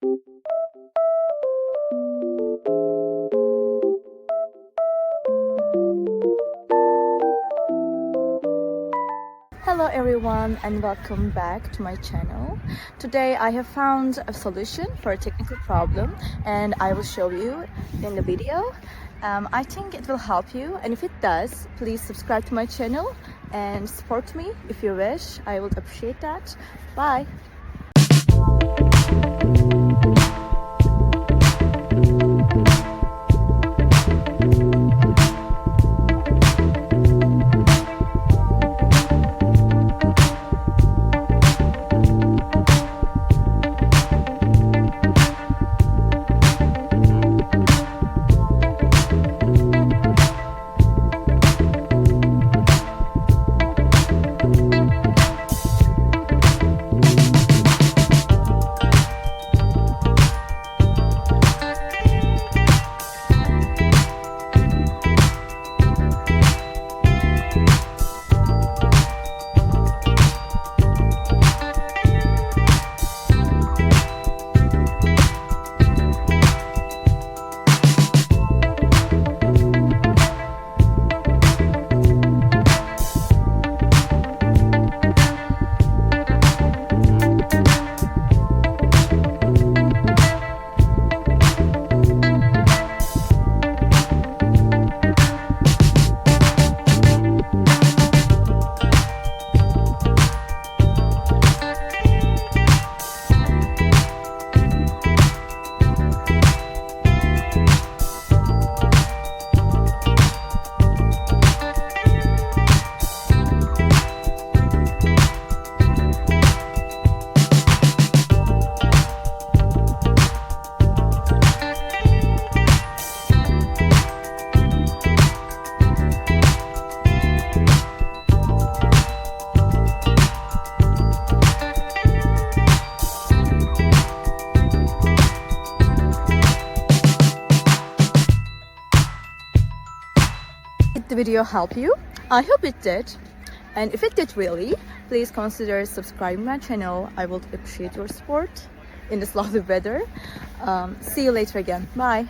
Hello everyone and welcome back to my channel. Today I have found a solution for a technical problem and I will show you in the video. I think it will help you, and if it does, please subscribe to my channel and support me if you wish. I would appreciate that. Bye! Did the video help you? I hope it did. And if it did really, please consider subscribing my channel. I would appreciate your support in this lovely weather. See you later again. Bye.